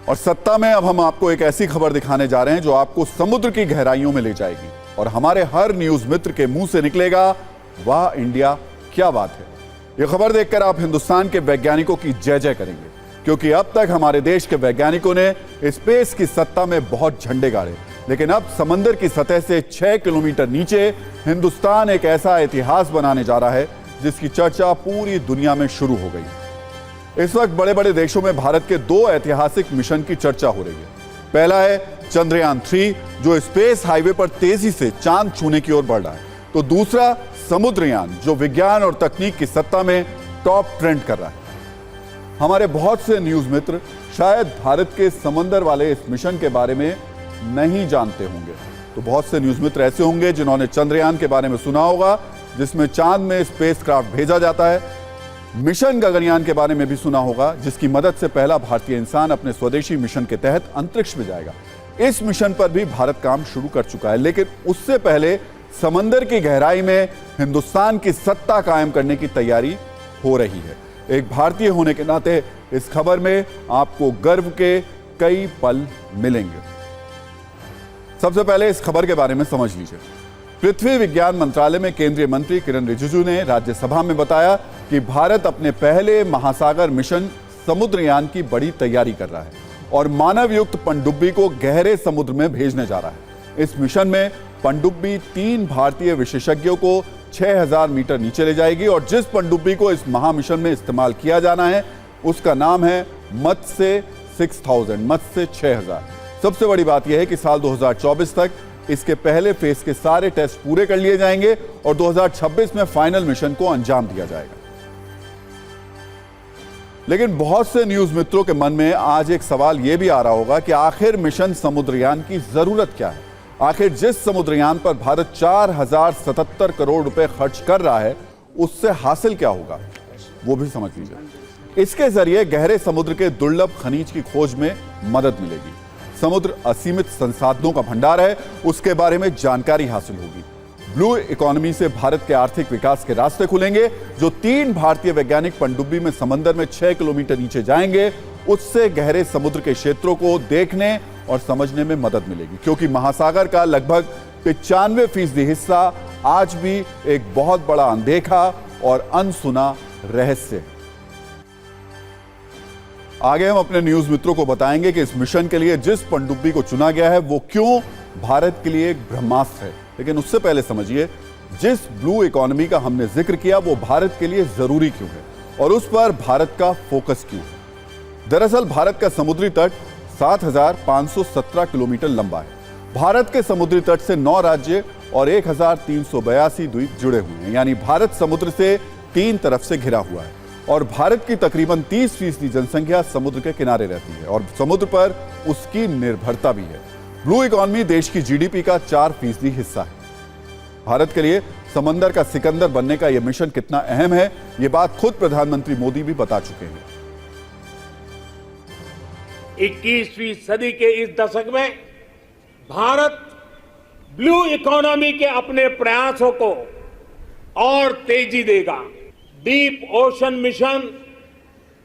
और सत्ता में अब हम आपको एक ऐसी खबर दिखाने जा रहे हैं जो आपको समुद्र की गहराइयों में ले जाएगी और हमारे हर न्यूज मित्र के मुंह से निकलेगा, वाह इंडिया, क्या बात है। यह खबर देखकर आप हिंदुस्तान के वैज्ञानिकों की जय जय करेंगे, क्योंकि अब तक हमारे देश के वैज्ञानिकों ने स्पेस की सत्ता में बहुत झंडे गाड़े, लेकिन अब समंदर की सतह से 6 किलोमीटर नीचे हिंदुस्तान एक ऐसा इतिहास बनाने जा रहा है जिसकी चर्चा पूरी दुनिया में शुरू हो गई। इस वक्त बड़े बड़े देशों में भारत के 2 ऐतिहासिक मिशन की चर्चा हो रही है। पहला है चंद्रयान 3 जो स्पेस हाईवे पर तेजी से चांद छूने की ओर बढ़ रहा है, तो दूसरा समुद्रयान जो विज्ञान और तकनीक की सत्ता में टॉप ट्रेंड कर रहा है। हमारे बहुत से न्यूज मित्र शायद भारत के समंदर वाले इस मिशन के बारे में नहीं जानते होंगे, तो बहुत से न्यूज मित्र ऐसे होंगे जिन्होंने चंद्रयान के बारे में सुना होगा जिसमें चांद में स्पेसक्राफ्ट भेजा जाता है। मिशन गगनयान के बारे में भी सुना होगा जिसकी मदद से पहला भारतीय इंसान अपने स्वदेशी मिशन के तहत अंतरिक्ष में जाएगा। इस मिशन पर भी भारत काम शुरू कर चुका है, लेकिन उससे पहले समंदर की गहराई में हिंदुस्तान की सत्ता कायम करने की तैयारी हो रही है। एक भारतीय होने के नाते इस खबर में आपको गर्व के कई पल मिलेंगे। सबसे पहले इस खबर के बारे में समझ लीजिए। पृथ्वी विज्ञान मंत्रालय में केंद्रीय मंत्री किरण रिजिजू ने राज्यसभा में बताया कि भारत अपने पहले महासागर मिशन समुद्रयान की बड़ी तैयारी कर रहा है और मानव युक्त पनडुब्बी को गहरे समुद्र में भेजने जा रहा है। इस मिशन में पनडुब्बी 3 भारतीय विशेषज्ञों को 6000 मीटर नीचे ले जाएगी और जिस पनडुब्बी को इस महामिशन में इस्तेमाल किया जाना है उसका नाम है मत्स्य 6000, मत्स्य 6000। सबसे बड़ी बात यह है कि साल 2024 तक इसके पहले फेज के सारे टेस्ट पूरे कर लिए जाएंगे और 2026 में फाइनल मिशन को अंजाम दिया जाएगा। लेकिन बहुत से न्यूज मित्रों के मन में आज एक सवाल यह भी आ रहा होगा कि आखिर मिशन समुद्रयान की जरूरत क्या है। आखिर जिस समुद्रयान पर भारत 4077 करोड़ रुपए खर्च कर रहा है उससे हासिल क्या होगा, वो भी समझ लीजिए। इसके जरिए गहरे समुद्र के दुर्लभ खनिज की खोज में मदद मिलेगी। समुद्र असीमित संसाधनों का भंडार है, उसके बारे में जानकारी हासिल होगी। ब्लू इकोनॉमी से भारत के आर्थिक विकास के रास्ते खुलेंगे। जो 3 भारतीय वैज्ञानिक पनडुब्बी में समंदर में 6 किलोमीटर नीचे जाएंगे उससे गहरे समुद्र के क्षेत्रों को देखने और समझने में मदद मिलेगी, क्योंकि महासागर का लगभग 95% हिस्सा आज भी एक बहुत बड़ा अनदेखा और अनसुना रहस्य है। आगे हम अपने न्यूज मित्रों को बताएंगे कि इस मिशन के लिए जिस पनडुब्बी को चुना गया है वो क्यों भारत के लिए एक ब्रह्मास्त्र है। लेकिन उससे पहले समझिए, जिस ब्लू इकोनॉमी का हमने जिक्र किया वो भारत के लिए जरूरी क्यों है और उस पर भारत का फोकस क्यों है। दरअसल भारत का समुद्री तट 7517 किलोमीटर लंबा है। भारत के समुद्री तट से 9 राज्य और 1382 द्वीप जुड़े हुए हैं, यानी भारत समुद्र से 3 तरफ से घिरा हुआ है और भारत की तकरीबन 30% जनसंख्या समुद्र के किनारे रहती है और समुद्र पर उसकी निर्भरता भी है। ब्लू इकोनॉमी देश की जीडीपी का 4% हिस्सा है। भारत के लिए समंदर का सिकंदर बनने का यह मिशन कितना अहम है, यह बात खुद प्रधानमंत्री मोदी भी बता चुके हैं। 21वीं सदी के इस दशक में भारत ब्लू इकोनॉमी के अपने प्रयासों को और तेजी देगा। डीप ओशन मिशन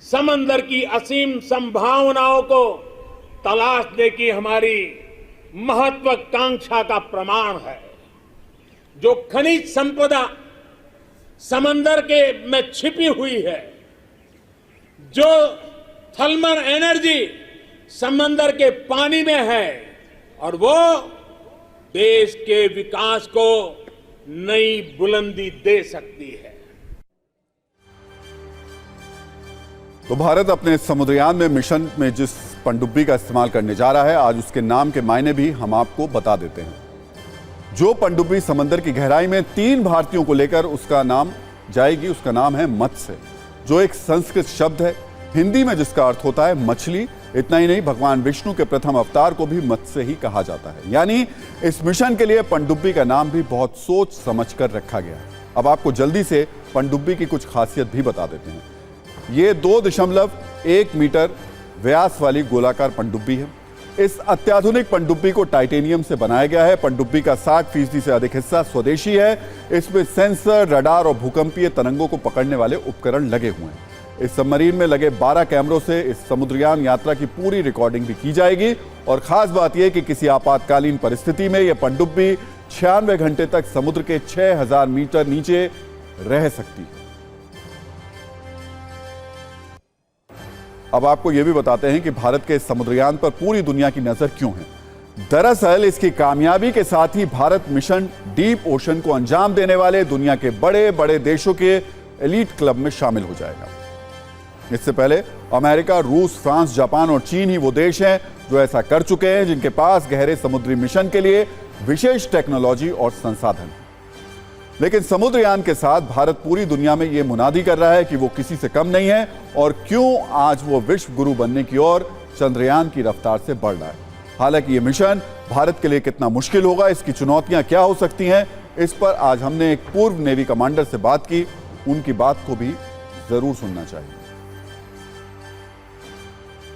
समंदर की असीम संभावनाओं को तलाशने की हमारी महत्वाकांक्षा का प्रमाण है। जो खनिज संपदा समंदर के में छिपी हुई है, जो थर्मल एनर्जी समंदर के पानी में है और वो देश के विकास को नई बुलंदी दे सकती है। तो भारत अपने समुद्रयान में मिशन में जिस पनडुब्बी का इस्तेमाल करने जा रहा है, आज उसके नाम के मायने भी हम आपको बता देते हैं। जो पनडुब्बी समंदर की गहराई में 3 भारतीयों को लेकर उसका नाम जाएगी, उसका नाम है मत्स्य, जो एक संस्कृत शब्द है हिंदी में जिसका अर्थ होता है मछली। इतना ही नहीं, भगवान विष्णु के प्रथम अवतार को भी मत्स्य ही कहा जाता है। यानी इस मिशन के लिए पनडुब्बी का नाम भी बहुत सोच समझ कर रखा गया है। अब आपको जल्दी से पनडुब्बी की कुछ खासियत भी बता देते हैं। ये 2.1 मीटर व्यास वाली गोलाकार पनडुब्बी है। इस अत्याधुनिक पनडुब्बी को टाइटेनियम से बनाया गया है। पनडुब्बी का 60% से अधिक हिस्सा स्वदेशी है। इसमें सेंसर, रडार और भूकंपीय तरंगों को पकड़ने वाले उपकरण लगे हुए हैं। इस सबमरीन में लगे 12 कैमरों से इस समुद्रयान यात्रा की पूरी रिकॉर्डिंग भी की जाएगी। और खास बात यह कि किसी आपातकालीन परिस्थिति में यह पनडुब्बी 96 घंटे तक समुद्र के 6000 मीटर नीचे रह सकती है। अब आपको यह भी बताते हैं कि भारत के समुद्रयान पर पूरी दुनिया की नजर क्यों है। दरअसल इसकी कामयाबी के साथ ही भारत मिशन डीप ओशन को अंजाम देने वाले दुनिया के बड़े बड़े देशों के एलीट क्लब में शामिल हो जाएगा। इससे पहले अमेरिका, रूस, फ्रांस, जापान और चीन ही वो देश हैं जो ऐसा कर चुके हैं, जिनके पास गहरे समुद्री मिशन के लिए विशेष टेक्नोलॉजी और संसाधन। लेकिन समुद्रयान के साथ भारत पूरी दुनिया में यह मुनादी कर रहा है कि वो किसी से कम नहीं है और क्यों आज वो विश्व गुरु बनने की ओर चंद्रयान की रफ्तार से बढ़ रहा है। हालांकि ये मिशन भारत के लिए कितना मुश्किल होगा, इसकी चुनौतियां क्या हो सकती हैं, इस पर आज हमने एक पूर्व नेवी कमांडर से बात की। उनकी बात को भी जरूर सुनना चाहिए।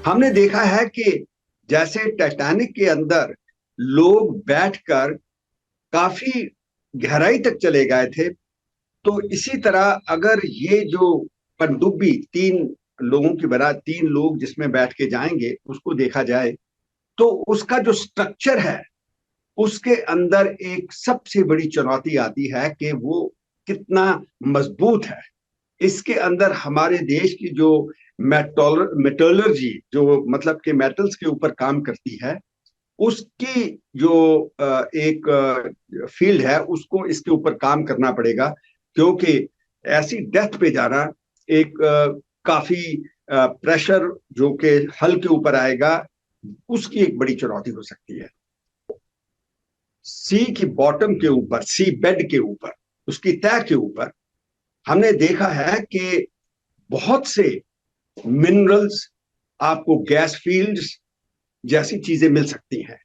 हमने देखा है कि जैसे टाइटैनिक के अंदर लोग बैठकर काफी गहराई तक चले गए थे, तो इसी तरह अगर ये जो पनडुब्बी 3 लोगों की बना 3 लोग जिसमें बैठ के जाएंगे उसको देखा जाए, तो उसका जो स्ट्रक्चर है उसके अंदर एक सबसे बड़ी चुनौती आती है कि वो कितना मजबूत है। इसके अंदर हमारे देश की जो मेटलर्जी, जो मतलब के मेटल्स के ऊपर काम करती है, उसकी जो एक फील्ड है उसको इसके ऊपर काम करना पड़ेगा, क्योंकि ऐसी डेप्थ पे जाना एक काफी प्रेशर जो कि हल के ऊपर आएगा, उसकी एक बड़ी चुनौती हो सकती है। सी की बॉटम के ऊपर, सी बेड के ऊपर, उसकी तह के ऊपर हमने देखा है कि बहुत से मिनरल्स, आपको गैस फील्ड्स जैसी चीजें मिल सकती हैं।